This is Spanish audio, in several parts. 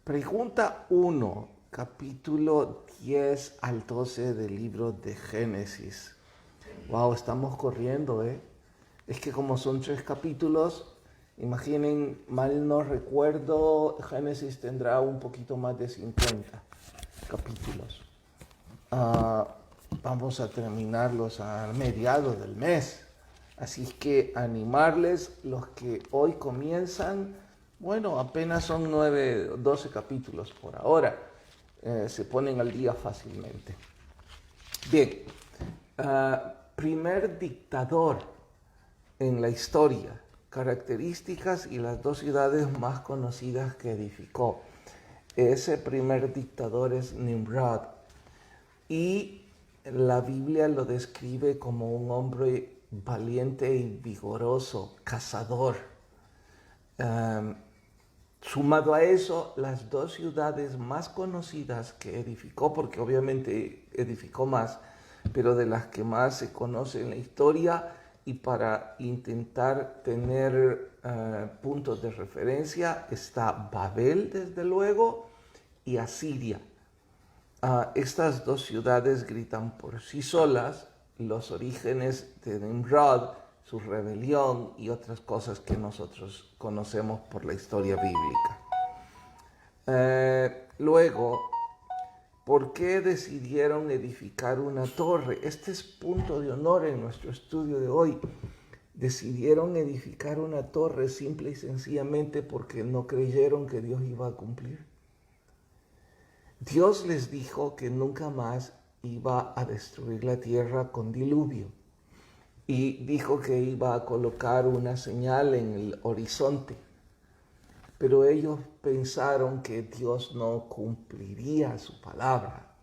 Pregunta 1, capítulo 10 al 12 del libro de Génesis. Wow, estamos corriendo, ¿eh? Es que como son 3 capítulos, imaginen, mal no recuerdo, Génesis tendrá un poquito más de 50 capítulos. Vamos a terminarlos a mediados del mes. Así que animarles, los que hoy comienzan, bueno, apenas son 12 capítulos por ahora. Se ponen al día fácilmente. Bien, primer dictador en la historia, características y las 2 ciudades más conocidas que edificó. Ese primer dictador es Nimrod y la Biblia lo describe como un hombre valiente y vigoroso, cazador. Sumado a eso, las 2 ciudades más conocidas que edificó, porque obviamente edificó más, pero de las que más se conoce en la historia, y para intentar tener puntos de referencia, está Babel, desde luego, y Asiria. Estas 2 ciudades gritan por sí solas los orígenes de Nimrod, su rebelión y otras cosas que nosotros conocemos por la historia bíblica. Luego, ¿por qué decidieron edificar una torre? Este es punto de honor en nuestro estudio de hoy. Decidieron edificar una torre simple y sencillamente porque no creyeron que Dios iba a cumplir. Dios les dijo que nunca más iba a destruir la tierra con diluvio y dijo que iba a colocar una señal en el horizonte, pero ellos pensaron que Dios no cumpliría su palabra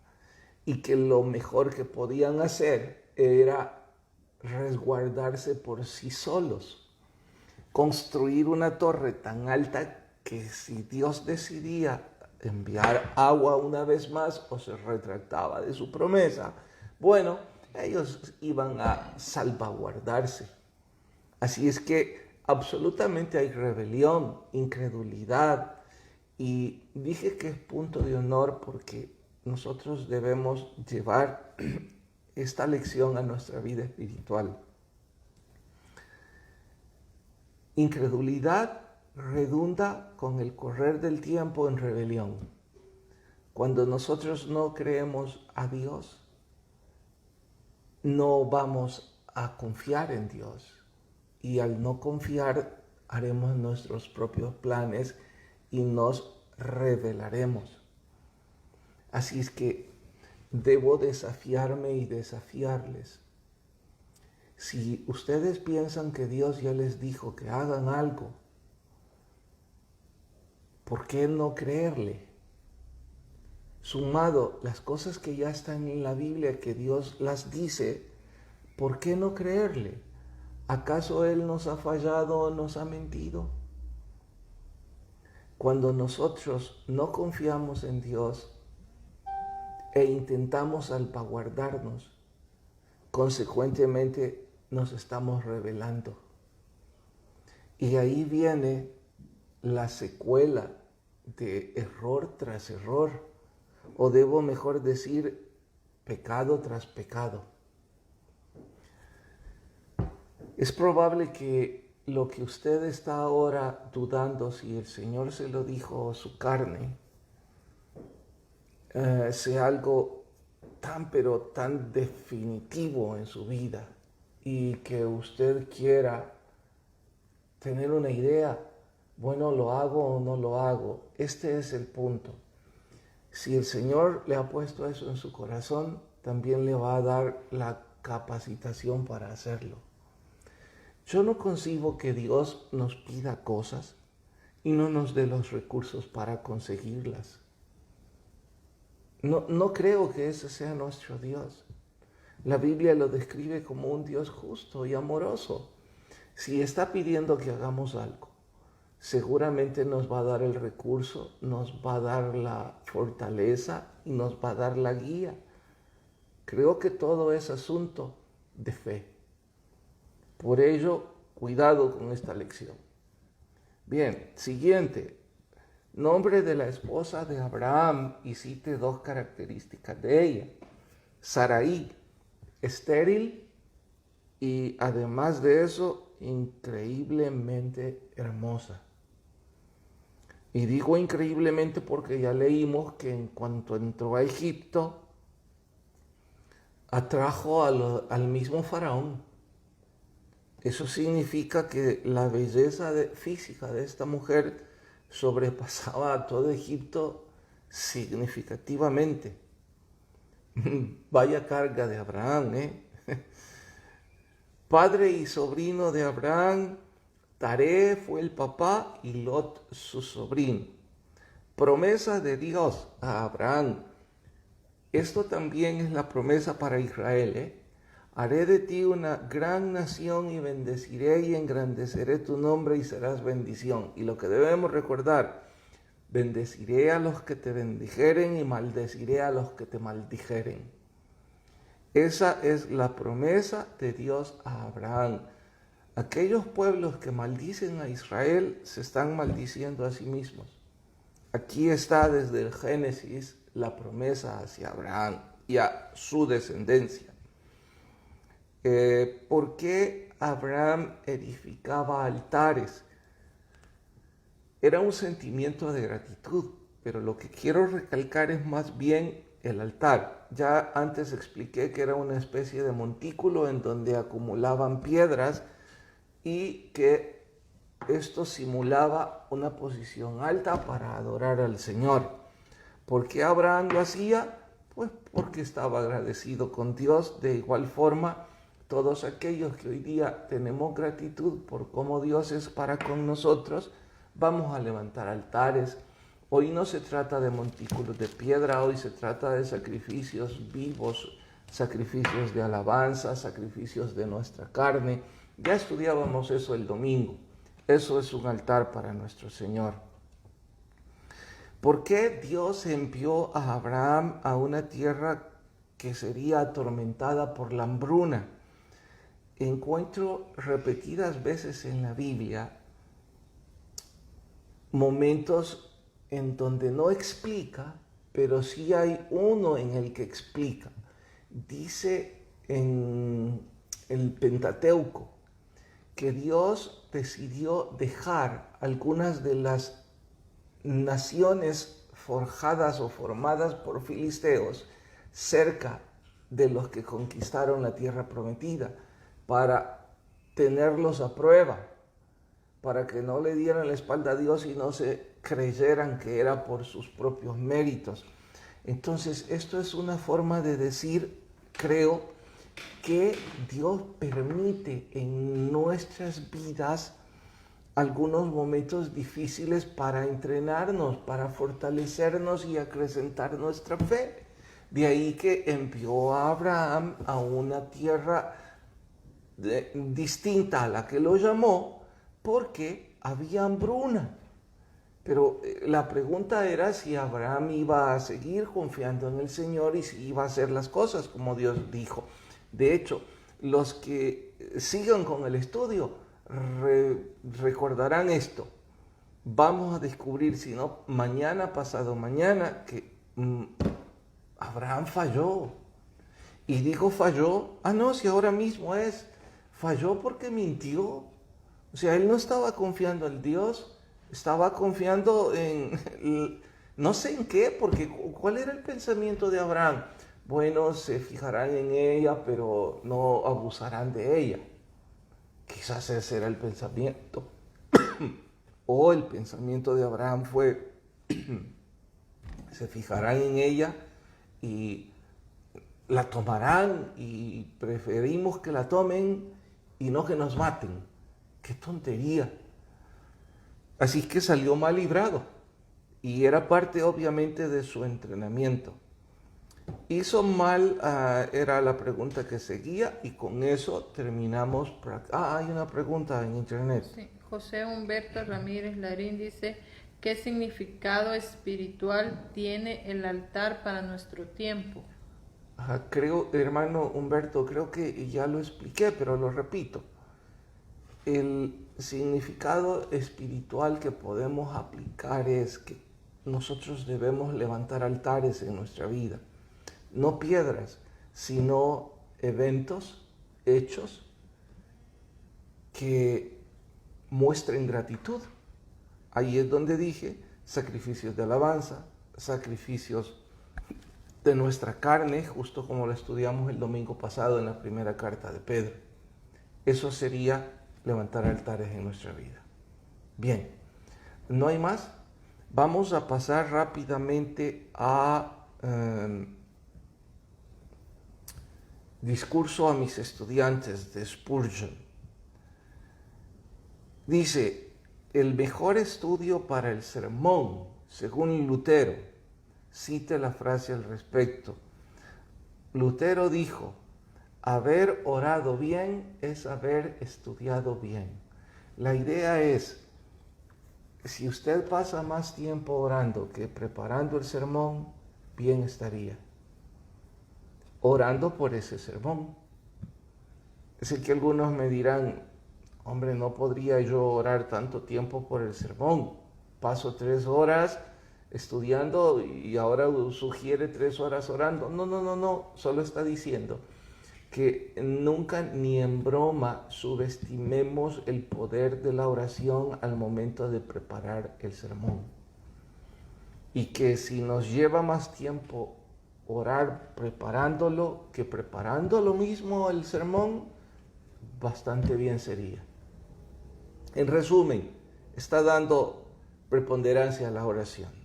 y que lo mejor que podían hacer era resguardarse por sí solos, construir una torre tan alta que si Dios decidía enviar agua una vez más o se retractaba de su promesa, bueno, ellos iban a salvaguardarse. Así es que absolutamente hay rebelión, incredulidad, y dije que es punto de honor porque nosotros debemos llevar esta lección a nuestra vida espiritual. Incredulidad redunda con el correr del tiempo en rebelión. Cuando nosotros no creemos a Dios, no vamos a confiar en Dios. Y al no confiar, haremos nuestros propios planes y nos rebelaremos. Así es que debo desafiarme y desafiarles. Si ustedes piensan que Dios ya les dijo que hagan algo, ¿por qué no creerle? Sumado las cosas que ya están en la Biblia, que Dios las dice, ¿por qué no creerle? ¿Acaso Él nos ha fallado o nos ha mentido? Cuando nosotros no confiamos en Dios e intentamos salvaguardarnos, consecuentemente nos estamos rebelando. Y ahí viene la secuela de error tras error, o debo mejor decir, pecado tras pecado. Es probable que lo que usted está ahora dudando si el Señor se lo dijo a su carne, sea algo pero tan definitivo en su vida y que usted quiera tener una idea, bueno, ¿lo hago o no lo hago? Este es el punto. Si el Señor le ha puesto eso en su corazón, también le va a dar la capacitación para hacerlo. Yo no concibo que Dios nos pida cosas y no nos dé los recursos para conseguirlas. No creo que ese sea nuestro Dios. La Biblia lo describe como un Dios justo y amoroso. Si está pidiendo que hagamos algo, seguramente nos va a dar el recurso, nos va a dar la fortaleza y nos va a dar la guía. Creo que todo es asunto de fe. Por ello, cuidado con esta lección. Bien, siguiente. Nombre de la esposa de Abraham, y cite dos características de ella. Sarai, estéril, y además de eso, increíblemente hermosa. Y digo increíblemente porque ya leímos que en cuanto entró a Egipto, atrajo al mismo faraón. Eso significa que la belleza física de esta mujer sobrepasaba a todo Egipto significativamente. Vaya carga de Abraham, ¿eh? Padre y sobrino de Abraham, Taré fue el papá y Lot su sobrino. Promesa de Dios a Abraham. Esto también es la promesa para Israel, ¿eh? Haré de ti una gran nación y bendeciré y engrandeceré tu nombre y serás bendición. Y lo que debemos recordar, bendeciré a los que te bendijeren y maldeciré a los que te maldijeren. Esa es la promesa de Dios a Abraham. Aquellos pueblos que maldicen a Israel se están maldiciendo a sí mismos. Aquí está desde el Génesis la promesa hacia Abraham y a su descendencia. ¿Por qué Abraham edificaba altares? Era un sentimiento de gratitud, pero lo que quiero recalcar es más bien el altar. Ya antes expliqué que era una especie de montículo en donde acumulaban piedras y que esto simulaba una posición alta para adorar al Señor. ¿Por qué Abraham lo hacía? Pues porque estaba agradecido con Dios. De igual forma, todos aquellos que hoy día tenemos gratitud por cómo Dios es para con nosotros, vamos a levantar altares. Hoy no se trata de montículos de piedra, hoy se trata de sacrificios vivos, sacrificios de alabanza, sacrificios de nuestra carne. Ya estudiábamos eso el domingo. Eso es un altar para nuestro Señor. ¿Por qué Dios envió a Abraham a una tierra que sería atormentada por la hambruna? Encuentro repetidas veces en la Biblia momentos en donde no explica, pero sí hay uno en el que explica. Dice en el Pentateuco que Dios decidió dejar algunas de las naciones forjadas o formadas por filisteos cerca de los que conquistaron la tierra prometida para tenerlos a prueba, para que no le dieran la espalda a Dios y no se creyeran que era por sus propios méritos. Entonces, esto es una forma de decir, creo, que Dios permite en nuestras vidas algunos momentos difíciles para entrenarnos, para fortalecernos y acrecentar nuestra fe. De ahí que envió a Abraham a una tierra distinta a la que lo llamó, porque había hambruna. Pero la pregunta era si Abraham iba a seguir confiando en el Señor y si iba a hacer las cosas como Dios dijo. De hecho, los que sigan con el estudio recordarán esto. Vamos a descubrir, si no mañana, pasado mañana, que Abraham falló. Y digo falló, no, si ahora mismo falló porque mintió. O sea, él no estaba confiando en Dios, estaba confiando en, no sé en qué, porque ¿cuál era el pensamiento de Abraham? Bueno, se fijarán en ella, pero no abusarán de ella. Quizás ese era el pensamiento. O el pensamiento de Abraham fue, se fijarán en ella y la tomarán y preferimos que la tomen y no que nos maten. ¡Qué tontería! Así que salió mal librado y era parte obviamente de su entrenamiento. Hizo mal, era la pregunta que seguía y con eso terminamos. Hay una pregunta en internet. Sí. José Humberto Ramírez Larín dice, ¿qué significado espiritual tiene el altar para nuestro tiempo? Creo, hermano Humberto, creo que ya lo expliqué, pero lo repito. El significado espiritual que podemos aplicar es que nosotros debemos levantar altares en nuestra vida. No piedras, sino eventos, hechos que muestren gratitud. Ahí es donde dije sacrificios de alabanza, sacrificios de nuestra carne, justo como lo estudiamos el domingo pasado en la primera carta de Pedro. Eso sería levantar altares en nuestra vida. Bien, ¿no hay más? Vamos a pasar rápidamente a discurso a mis estudiantes de Spurgeon. Dice, el mejor estudio para el sermón, según Lutero, cite la frase al respecto. Lutero dijo, haber orado bien es haber estudiado bien. La idea es, si usted pasa más tiempo orando que preparando el sermón, bien estaría. Orando por ese sermón. Sé que algunos me dirán, hombre, no podría yo orar tanto tiempo por el sermón. Paso 3 horas estudiando y ahora sugiere 3 horas orando. No, solo está diciendo que nunca ni en broma subestimemos el poder de la oración al momento de preparar el sermón. Y que si nos lleva más tiempo orar preparándolo que preparando lo mismo el sermón, bastante bien sería. En resumen, está dando preponderancia a la oración.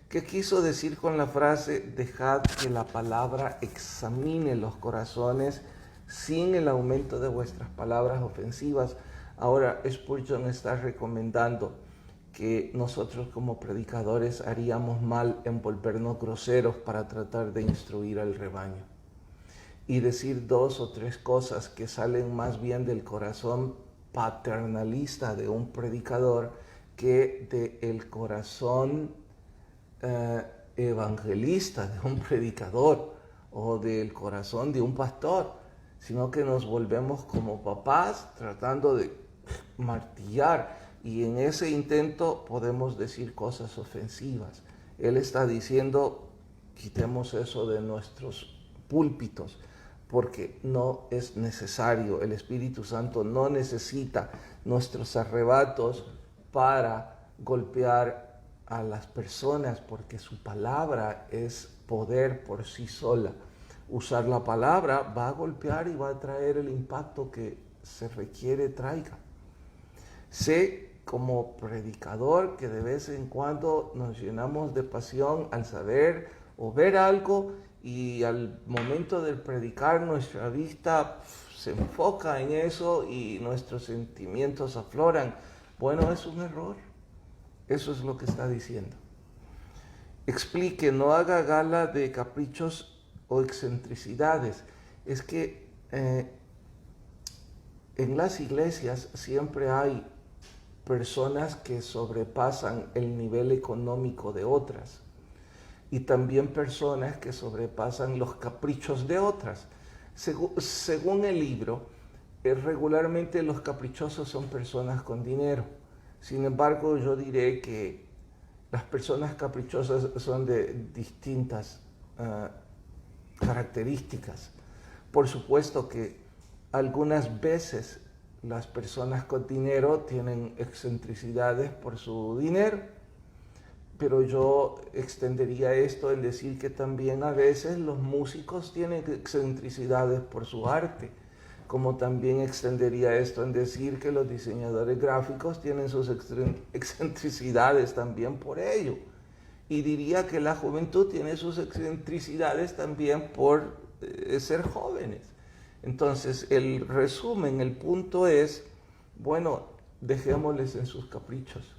¿Qué quiso decir con la frase, dejad que la palabra examine los corazones sin el aumento de vuestras palabras ofensivas? Ahora Spurgeon está recomendando que nosotros como predicadores haríamos mal en volvernos groseros para tratar de instruir al rebaño y decir 2 o 3 cosas que salen más bien del corazón paternalista de un predicador que del corazón evangelista de un predicador o del corazón de un pastor, sino que nos volvemos como papás tratando de martillar y en ese intento podemos decir cosas ofensivas. Él está diciendo, quitemos eso de nuestros púlpitos, porque no es necesario. El Espíritu Santo no necesita nuestros arrebatos para golpear a las personas, porque su palabra es poder por sí sola. Usar la palabra va a golpear y va a traer el impacto que se requiere traiga. Sé como predicador que de vez en cuando nos llenamos de pasión al saber o ver algo y al momento de predicar nuestra vista se enfoca en eso y nuestros sentimientos afloran. Bueno, es un error. Eso es lo que está diciendo. Explique, no haga gala de caprichos o excentricidades. Es que en las iglesias siempre hay personas que sobrepasan el nivel económico de otras y también personas que sobrepasan los caprichos de otras. Según el libro, regularmente los caprichosos son personas con dinero. Sin embargo, yo diré que las personas caprichosas son de distintas características. Por supuesto que algunas veces las personas con dinero tienen excentricidades por su dinero, pero yo extendería esto en decir que también a veces los músicos tienen excentricidades por su arte, como también extendería esto en decir que los diseñadores gráficos tienen sus excentricidades también por ello. Y diría que la juventud tiene sus excentricidades también por ser jóvenes. Entonces, el resumen, el punto es, bueno, dejémosles en sus caprichos.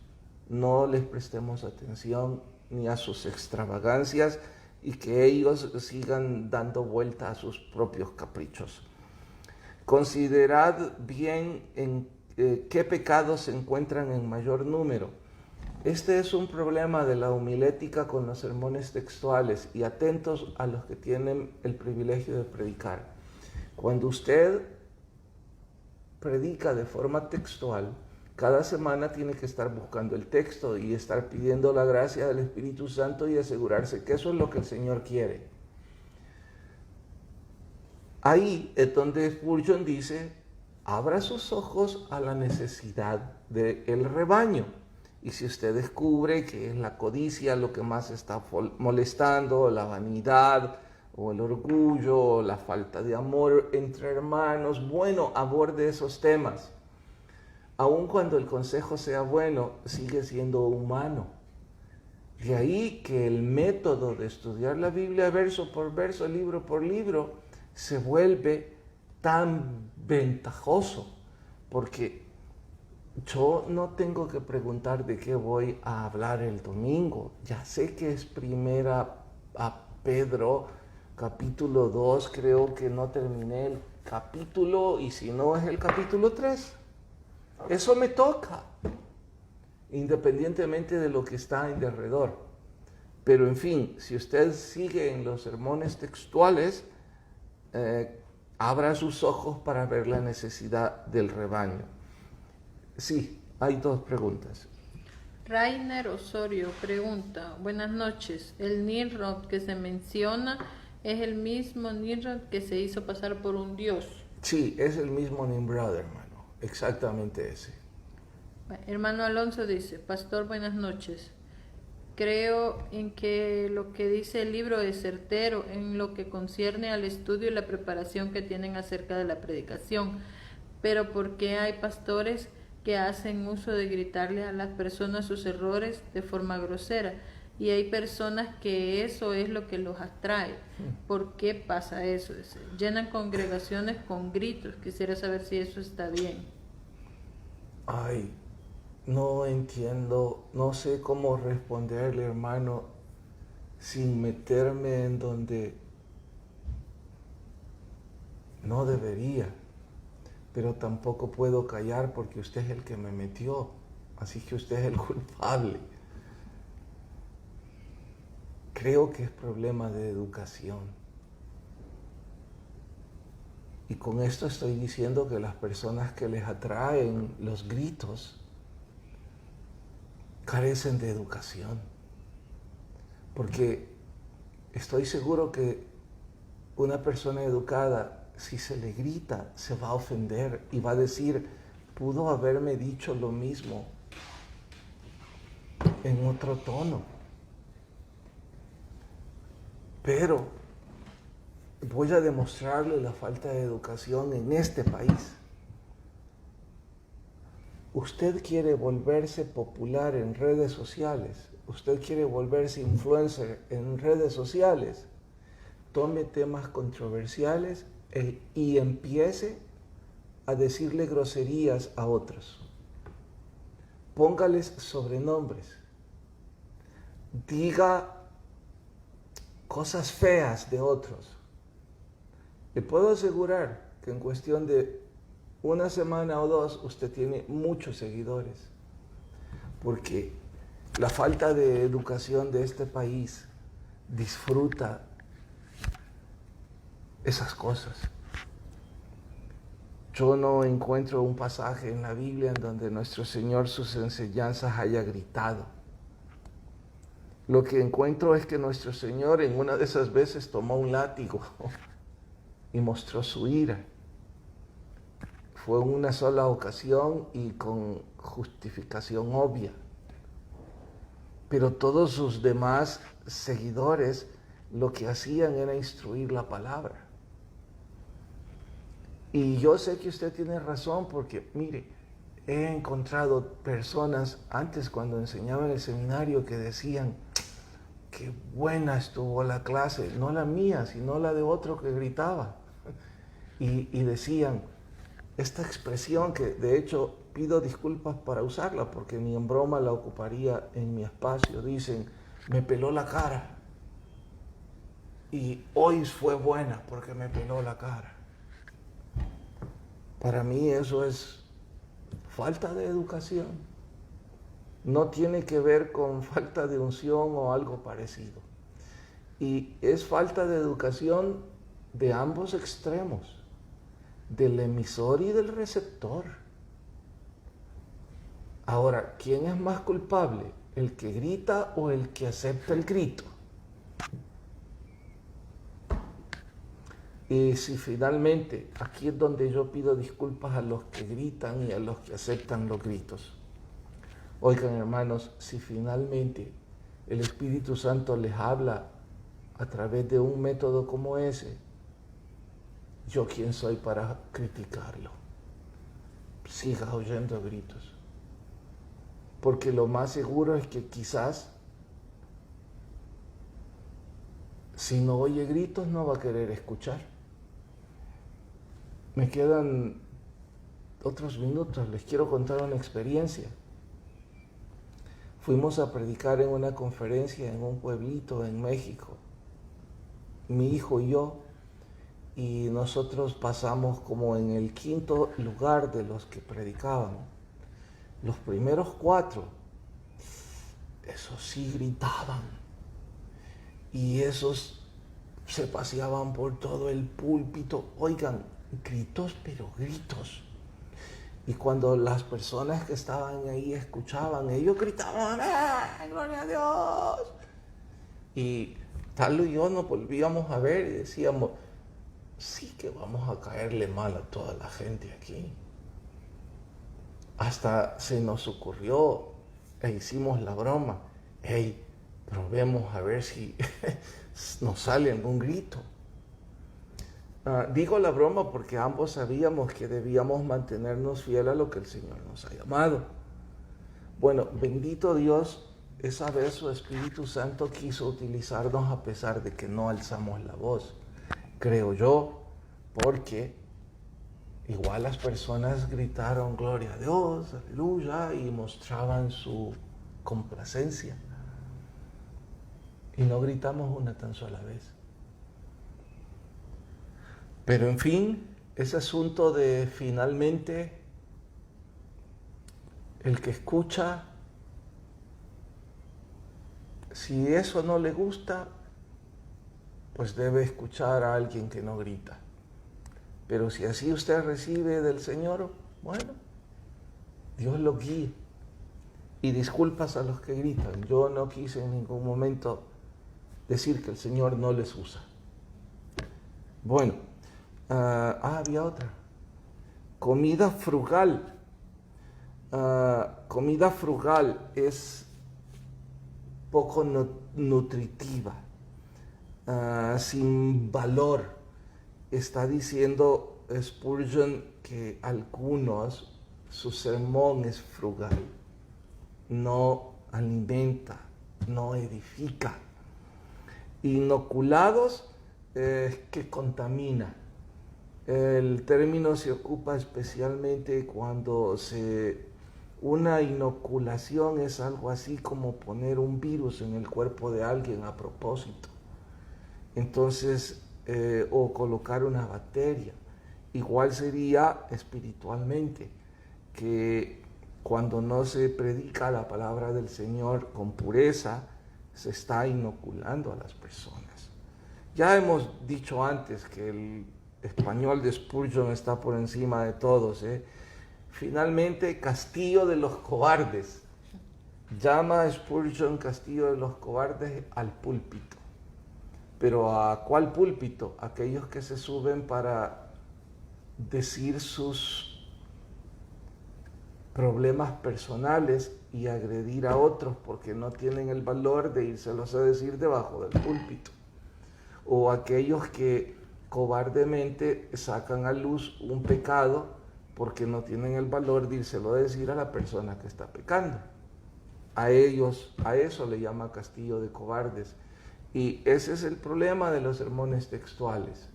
No les prestemos atención ni a sus extravagancias y que ellos sigan dando vuelta a sus propios caprichos. Considerad bien en qué pecados se encuentran en mayor número. Este es un problema de la homilética con los sermones textuales y atentos a los que tienen el privilegio de predicar. Cuando usted predica de forma textual, Cada semana tiene que estar buscando el texto y estar pidiendo la gracia del Espíritu Santo y asegurarse que eso es lo que el Señor quiere. Ahí es donde Spurgeon dice, abra sus ojos a la necesidad del rebaño. Y si usted descubre que es la codicia lo que más está molestando, la vanidad, o el orgullo, o la falta de amor entre hermanos, bueno, aborde esos temas. Aun cuando el consejo sea bueno, sigue siendo humano. De ahí que el método de estudiar la Biblia verso por verso, libro por libro, se vuelve tan ventajoso, porque yo no tengo que preguntar de qué voy a hablar el domingo. Ya sé que es primera a Pedro, capítulo 2, creo que no terminé el capítulo, y si no es el capítulo 3. Eso me toca, independientemente de lo que está en derredor. Pero en fin, si usted sigue en los sermones textuales, abra sus ojos para ver la necesidad del rebaño. Sí, hay dos preguntas. Rainer Osorio pregunta, buenas noches, ¿el Nimrod que se menciona es el mismo Nimrod que se hizo pasar por un dios? Sí, es el mismo Nimrod, hermano, exactamente ese. Hermano Alonso dice, pastor, buenas noches. Creo en que lo que dice el libro es certero en lo que concierne al estudio y la preparación que tienen acerca de la predicación, pero ¿por qué hay pastores que hacen uso de gritarle a las personas sus errores de forma grosera? Y hay personas que eso es lo que los atrae. ¿Por qué pasa eso? Llenan congregaciones con gritos. Quisiera saber si eso está bien. Ay, no entiendo, no sé cómo responderle, hermano, sin meterme en donde no debería. Pero tampoco puedo callar porque usted es el que me metió, así que usted es el culpable. Creo que es problema de educación. Y con esto estoy diciendo que las personas que les atraen los gritos carecen de educación. Porque estoy seguro que una persona educada, si se le grita, se va a ofender y va a decir, pudo haberme dicho lo mismo en otro tono. Pero voy a demostrarle la falta de educación en este país. Usted quiere volverse popular en redes sociales, usted quiere volverse influencer en redes sociales, tome temas controversiales y empiece a decirle groserías a otros. Póngales sobrenombres. Diga cosas feas de otros. Le puedo asegurar que en cuestión de una semana o dos usted tiene muchos seguidores. Porque la falta de educación de este país disfruta esas cosas. Yo no encuentro un pasaje en la Biblia en donde nuestro Señor sus enseñanzas haya gritado. Lo que encuentro es que nuestro Señor en una de esas veces tomó un látigo y mostró su ira. Fue en una sola ocasión y con justificación obvia. Pero todos sus demás seguidores lo que hacían era instruir la palabra. Y yo sé que usted tiene razón porque, mire, he encontrado personas antes cuando enseñaba en el seminario que decían, qué buena estuvo la clase, no la mía, sino la de otro que gritaba. Y decían, esta expresión que de hecho pido disculpas para usarla porque ni en broma la ocuparía en mi espacio, dicen, me peló la cara. Y hoy fue buena porque me peló la cara. Para mí eso es falta de educación. No tiene que ver con falta de unción o algo parecido. Y es falta de educación de ambos extremos, del emisor y del receptor. Ahora, ¿quién es más culpable? ¿El que grita o el que acepta el grito? Y si finalmente, aquí es donde yo pido disculpas a los que gritan y a los que aceptan los gritos. Oigan, hermanos, si finalmente el Espíritu Santo les habla a través de un método como ese, ¿yo quién soy para criticarlo? Siga oyendo gritos. Porque lo más seguro es que quizás, si no oye gritos, no va a querer escuchar. Me quedan otros minutos, les quiero contar una experiencia. Fuimos a predicar en una conferencia en un pueblito en México, mi hijo y yo, y nosotros pasamos como en el 5.º lugar de los que predicaban. Los primeros 4, esos sí gritaban, y esos se paseaban por todo el púlpito. Oigan, gritos, pero gritos. Y cuando las personas que estaban ahí escuchaban, ellos gritaban, ¡ay, gloria a Dios! Y Talo y yo nos volvíamos a ver y decíamos, sí que vamos a caerle mal a toda la gente aquí. Hasta se nos ocurrió e hicimos la broma, hey, probemos a ver si nos sale algún grito. Digo la broma porque ambos sabíamos que debíamos mantenernos fieles a lo que el Señor nos ha llamado. Bueno, bendito Dios, esa vez su Espíritu Santo quiso utilizarnos a pesar de que no alzamos la voz, creo yo, porque igual las personas gritaron gloria a Dios, aleluya, y mostraban su complacencia. Y no gritamos una tan sola vez. Pero en fin, ese asunto de finalmente el que escucha, si eso no le gusta, pues debe escuchar a alguien que no grita. Pero si así usted recibe del Señor, bueno, Dios lo guíe. Y disculpas a los que gritan. Yo no quise en ningún momento decir que el Señor no les usa. Bueno, había otra. Comida frugal. Comida frugal es poco nutritiva, sin valor. Está diciendo Spurgeon que algunos, su sermón es frugal, no alimenta, no edifica. Inoculados, que contamina. El término se ocupa especialmente cuando una inoculación es algo así como poner un virus en el cuerpo de alguien a propósito. Entonces, o colocar una bacteria. Igual sería espiritualmente, que cuando no se predica la palabra del Señor con pureza, se está inoculando a las personas. Ya hemos dicho antes que el español de Spurgeon está por encima de todos. Finalmente, castillo de los cobardes. Llama a Spurgeon castillo de los cobardes al púlpito. Pero ¿a cuál púlpito? Aquellos que se suben para decir sus problemas personales y agredir a otros porque no tienen el valor de írselos a decir debajo del púlpito. O aquellos que cobardemente sacan a luz un pecado porque no tienen el valor de írselo a decir a la persona que está pecando. A eso le llama castillo de cobardes. Y ese es el problema de los sermones textuales.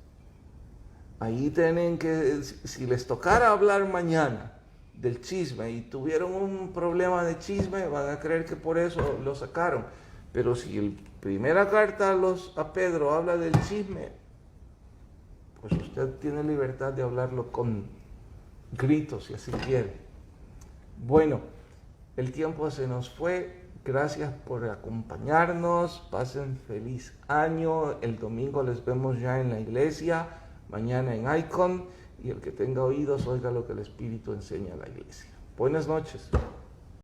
Ahí tienen que, si les tocara hablar mañana del chisme y tuvieron un problema de chisme, van a creer que por eso lo sacaron. Pero si la primera carta a Pedro habla del chisme, pues usted tiene libertad de hablarlo con gritos si así quiere. Bueno, el tiempo se nos fue. Gracias por acompañarnos. Pasen feliz año. El domingo les vemos ya en la iglesia. Mañana en Icon. Y el que tenga oídos, oiga lo que el Espíritu enseña a la iglesia. Buenas noches.